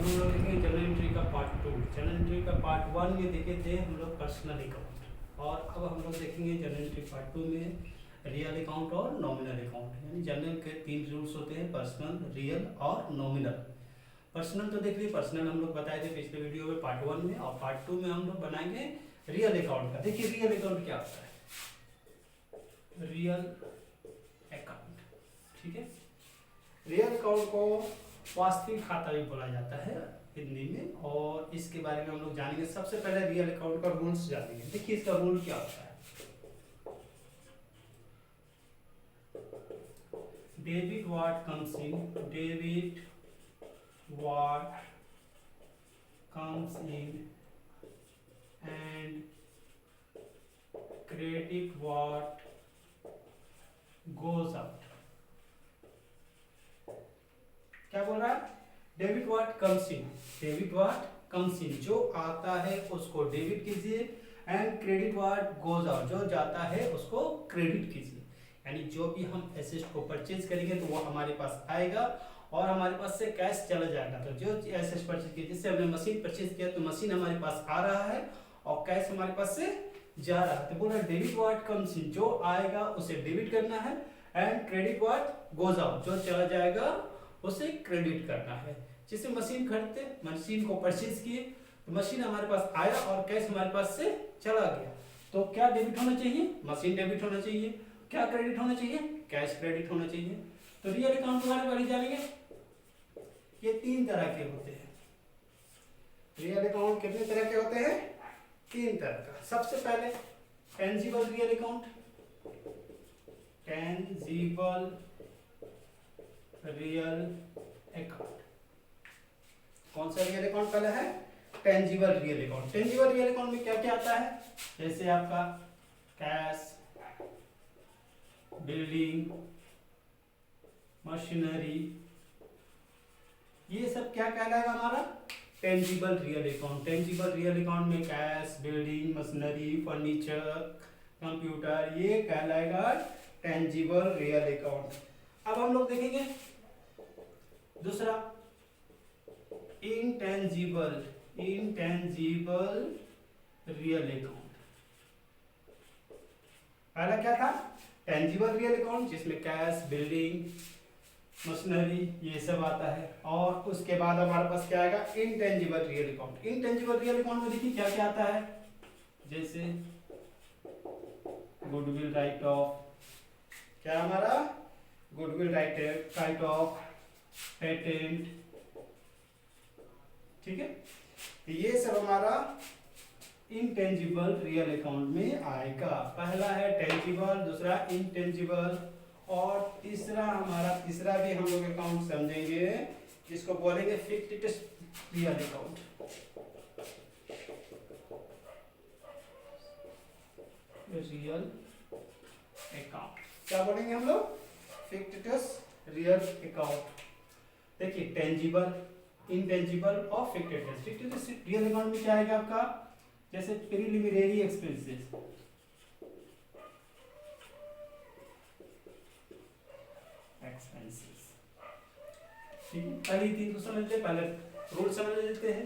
हम लोग देखेंगे जनरल एंट्री का पार्ट 2। जनरल एंट्री का पार्ट 1 में देखे थे हम लोग पर्सनल अकाउंट, और अब हम लोग देखेंगे जनरल एंट्री पार्ट 2 में रियल अकाउंट और नॉमिनल अकाउंट। यानी जनरल के 3 रूल्स होते हैं, पर्सनल, रियल और नॉमिनल। पर्सनल तो देख लिए, पर्सनल हम लोग बताए थे पिछले वीडियो में पार्ट 1 में, और पार्ट 2 में हम लोग बनाएंगे रियल अकाउंट का। देखिए रियल अकाउंट क्या होता है, रियल अकाउंट, ठीक है। रियल अकाउंट को वास्तविक खाता भी बोला जाता है हिंदी में, और इसके बारे में हम लोग जानेंगे। सबसे पहले रियल अकाउंट का रूल्स जानेंगे। देखिए इसका रूल क्या होता है। Debit what comes in, debit what comes in and credit what goes out. क्या बोल रहा है, debit what comes in, debit what comes in, जो आता है उसको डेबिट कीजिए, and credit what goes out, जो जाता है उसको क्रेडिट कीजिए। यानी जो भी हम एसेट को परचेज करेंगे तो वो हमारे पास आएगा और हमारे पास से कैश चला जाएगा। तो जो एसेट परचेज किया, जैसे हमने मशीन परचेज किया तो मशीन हमारे पास आ रहा है और कैश हमारे पास से जा रहा है। तो बोला डेबिट व्हाट कम्स इन, जो आएगा उसे डेबिट करना है, and credit what goes out, जो चला जाएगा उसे क्रेडिट करना है। जैसे मशीन खरीदते, मशीन को परचेज किए तो मशीन हमारे पास आया और कैश हमारे पास से चला गया, तो क्या डेबिट होना चाहिए, मशीन डेबिट होना चाहिए। क्या क्रेडिट होना चाहिए, कैश क्रेडिट होना चाहिए। तो रियल अकाउंट के बारे में जानेंगे। ये 3 तरह के होते हैं। रियल अकाउंट कितने तरह के होते हैं, 3 तरह का। सबसे पहले tangible real account, tangible real account. कौन सा रियल अकाउंट पहला है, tangible real account. Tangible real account में क्या क्या आता है, जैसे आपका कैश, बिल्डिंग, मशीनरी, ये सब क्या कहलाएगा हमारा, tangible real account. Tangible real account में cash, building, machinery, furniture, computer, ये कहलाएगा टेंजिबल रियल अकाउंट। अब हम लोग देखेंगे दूसरा इंटेंजिबल, इंटेंजिबल रियल अकाउंट। पहला क्या था, टेंजिबल रियल अकाउंट, जिसमें कैश, बिल्डिंग, मशीनरी ये सब आता है। और उसके बाद हमारे पास क्या आएगा, intangible real account. Intangible real account में देखिए क्या क्या आता है, जैसे गुडविल राइट ऑफ, क्या हमारा गुडविल राइट ऑफ, पेटेंट, ठीक है। ये सब हमारा इंटेंजिबल रियल अकाउंट में आएगा। पहला है टेंजिबल, दूसरा इंटेंजिबल, और तीसरा भी हम लोग अकाउंट समझेंगे, जिसको बोलेंगे फिक्टिटिस रियल अकाउंट। रियल अकाउंट क्या बोलेंगे हम लोग, फिक्टिटिस रियल अकाउंट। देखिए टेंजिबल, इंटेंजिबल और फिक्टिटिस। फिक्टिटिस रियल अकाउंट में क्या आएगा आपका, जैसे प्रीलिमिनरी एक्सपेंसेस, ठीक है। पहले 3 को समझ ले, पहले रूल समझ लेते हैं।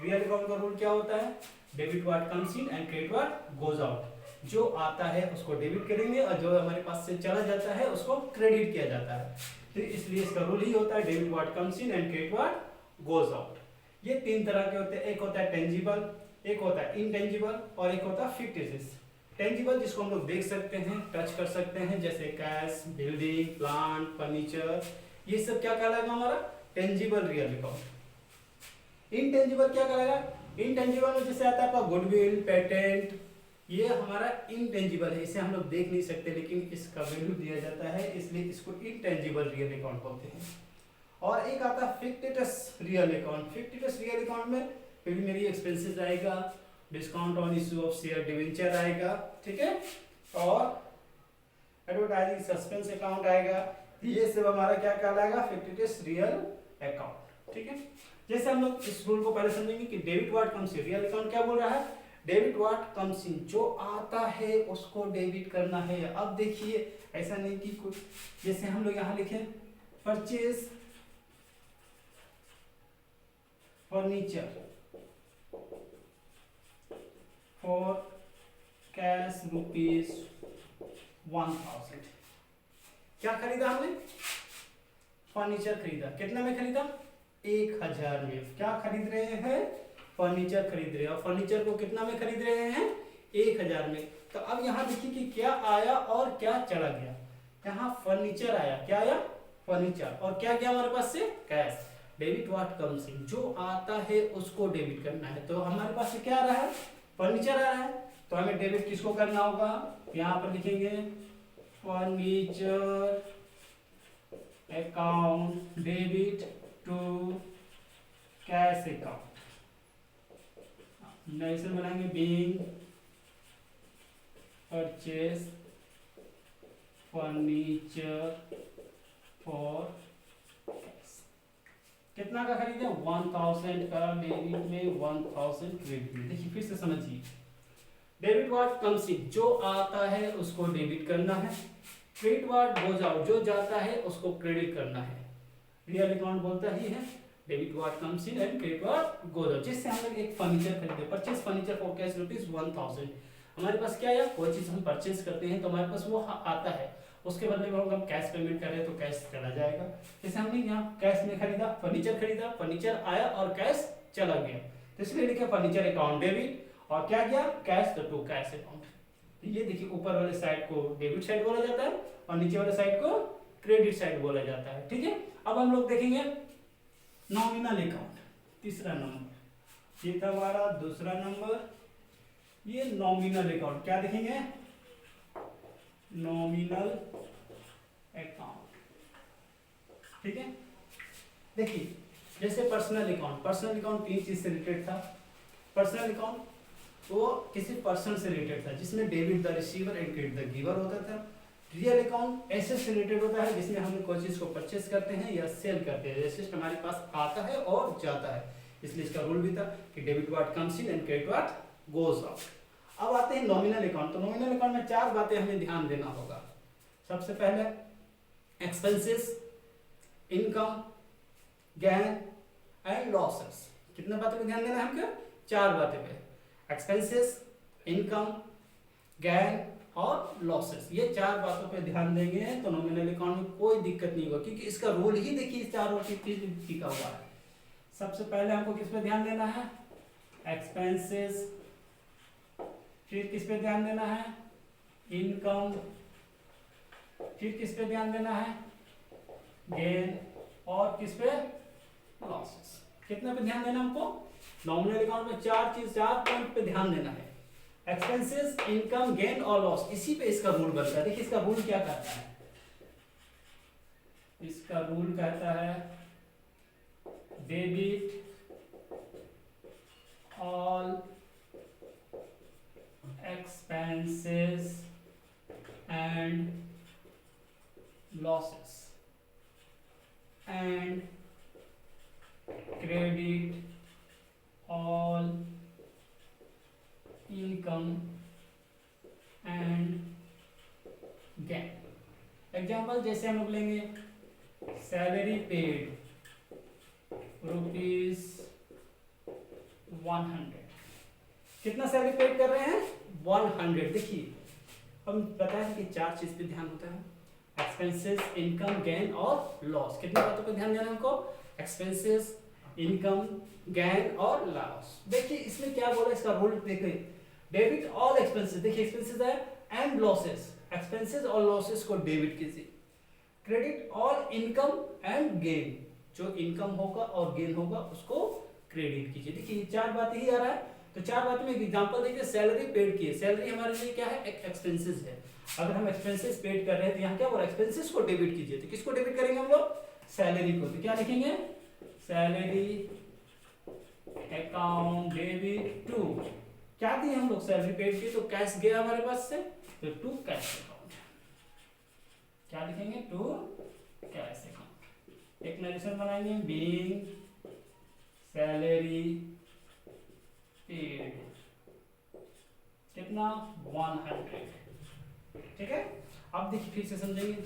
रियल अकाउंट का रूल क्या होता है, debit what comes in and credit what goes out, जो आता है उसको डेबिट करेंगे और जो हमारे पास से चला जाता है उसको क्रेडिट किया जाता है। तो इसलिए इसका रूल ही होता है debit what comes in and credit what goes out. ये 3 तरह के होते हैं, एक होता है टेंजिबल, एक होता है इंटेंजिबल, और एक होता है फिक्टिटिस। टेंजिबल जिसको हम लोग देख सकते हैं, टच कर सकते हैं, जैसे कैश, बिल्डिंग, प्लांट, फर्नीचर, ये सब क्या कहलाएगा हमारा, टेंजिबल रियल अकाउंट। इंटेंजिबल क्या कहलाएगा, इंटेंजिबल में जैसे आता है आपका गुडविल, पेटेंट, ये हमारा इंटेंजिबल है, इसे हम लोग देख नहीं सकते लेकिन इसका वैल्यू दिया जाता है, इसलिए इसको इंटेंजिबल रियल अकाउंट बोलते हैं। और एक आता है फिक्टिटिस रियल अकाउंट। फिक्टिटिस रियल अकाउंट में प्रीलिमिनरी एक्सपेंसेस आएगा, discount on issue of share debenture आएगा, ठीक है, और एडवर्टाइजिंग सस्पेंस अकाउंट आएगा। ये सब हमारा क्या कहलाएगा, फिक्टिटिस रियल अकाउंट, ठीक है। जैसे हम लोग इस रूल को पहले समझेंगे कि debit what comes in, real account क्या बोल रहा है, डेबिट व्हाट कम्स इन, जो आता है उसको डेबिट करना है। अब देखिए ऐसा नहीं कि कुछ, जैसे हम लोग यहाँ लिखे परचेज फर्नीचर फॉर कैश ₹1000। क्या खरीदा हमने? फर्नीचर खरीदा। कितना में खरीदा? 1000 में। क्या खरीद रहे हैं? फर्नीचर खरीद रहे हैं। और फर्नीचर को कितना में खरीद रहे हैं? 1000 में। तो अब यहाँ देखिए कि क्या आया और क्या चला गया। यहाँ फर्नीचर आया। क्या आया? फर्नीचर। और क्या गया हमारे पास से? Cash. Debit what comes in, जो आता है उसको डेबिट करना है। तो हमारे पास से क्या आ रहा है? फर्नीचर आ रहा है। तो हमें डेबिट किसको करना होगा? यहाँ पर लिखेंगे furniture account debit to cash account. Next बनाएंगे being purchase furniture for cash. कितना का खरीदे? 1000 का डेबिट में, 1000 क्रेडिट में। देखिए फिर से समझिए, डेबिट व्हाट कम्स इन, जो आता है उसको डेबिट करना है। क्रेडिट व्हाट गोज आउट, जो जाता है उसको क्रेडिट करना है। रियल अकाउंट बोलता ही है debit what comes in and credit what goes out. जैसे हम लोग एक फर्नीचर खरीदे, परचेज फर्नीचर फॉर कैश ₹1000। हमारे पास क्या है? कोई चीज हम परचेज करते हैं तो हमारे पास वो आता है, उसके बदले में हम कैश पेमेंट कर रहे हैं तो कैश चला जाएगा। जैसे हमने यहाँ कैश में खरीदा, फर्नीचर खरीदा, फर्नीचर आया और कैश चला गया, तो इसलिए लिखे फर्नीचर अकाउंट डेबिट। और क्या गया? कैश, तो टू कैश अकाउंट। ये देखिए ऊपर वाले साइड को डेबिट साइड बोला जाता है और नीचे वाले साइड को क्रेडिट साइड बोला जाता है। ठीक है, अब हम लोग देखेंगे नॉमिनल अकाउंट, तीसरा नंबर। ये था हमारा दूसरा नंबर, ये नॉमिनल अकाउंट। क्या देखेंगे? Nominal account. ठीक है, देखिए जैसे पर्सनल अकाउंट, पर्सनल अकाउंट 3 चीज से रिलेटेड था। पर्सनल अकाउंट वो किसी पर्सन से रिलेटेड था जिसमें debit the receiver and credit the giver होता था। रियल अकाउंट एसेट से रिलेटेड होता है जिसमें हम कोई चीज को परचेस करते हैं या सेल करते हैं। एसेट हमारे पास आता है और जाता है, इसलिए इसका रूल भी था कि debit what comes in and credit what goes out. अब आते हैं नॉमिनल अकाउंट। तो नॉमिनल अकाउंट में 4 बातें हमें ध्यान देना होगा। सबसे पहले expenses, income, gain and losses. कितने बातों पे ध्यान देना है हमको? 4 बातें पे। एक्सपेंसेस, इनकम, गेन और लॉसेस, ये 4 बातों पे ध्यान देंगे तो नॉमिनल अकाउंट में कोई दिक्कत नहीं होगा, क्योंकि इसका रूल ही देखिए इस चारों की टिका हुआ है। सबसे पहले हमको किस पे ध्यान देना है? एक्सपेंसेस। फिर किस पे ध्यान देना है? इनकम। फिर किस पे ध्यान देना है? गेन। और किस पे? लॉसेस। कितने पे ध्यान देना हमको? नॉमिनल अकाउंट में 4 पॉइंट पे ध्यान देना है। एक्सपेंसेस, इनकम, गेन और लॉस, इसी पे इसका रूल बनता है। देखिए इसका रूल क्या कहता है? इसका रूल कहता है debit all expenses and losses and credit all income and gain। Example जैसे हम लोग लेंगे सैलरी पेड ₹100। कितना सैलरी पेड कर रहे हैं? 100। देखिए हम बताया कि 4 चीज पे ध्यान होता है, एक्सपेंसेस, इनकम, गेन और लॉस। कितनी बातों पे ध्यान देना हमको? एक्सपेंसेस, इनकम, गेन और लॉस। देखिए इसमें क्या बोला, इसका रूल देखिए डेबिट ऑल एक्सपेंसेस। देखिए एक्सपेंसेस है एंड लॉसेस, एक्सपेंसेस और लॉसेस को डेबिट कीजिए। Credit all income and gain, जो इनकम होगा और गेन होगा उसको क्रेडिट कीजिए। देखिए 4 बातें ही आ रहा है, तो 4 बातों में एक एग्जांपल देखिए, सैलरी पेड की है। सैलरी हमारे लिए क्या है? एक एक्सपेंसेस है। अगर हम एक्सपेंसेस पेड कर रहे हैं तो यहाँ क्या बोला? एक्सपेंसेस को डेबिट कीजिए। तो किसको डेबिट करेंगे हम लोग? सैलरी को। तो क्या लिखेंगे? सैलरी अकाउंट डेबिट टू, क्या दिए हम लोग? सैलरी पेड की, तो कैश गया हमारे पास से, तो टू कैश अकाउंट। क्या लिखेंगे? To cash account. एक नरेशन बनाएंगे, बीइंग सैलरी पेड कितना? 100। ठीक है, अब देखिए फिर से समझेंगे हम।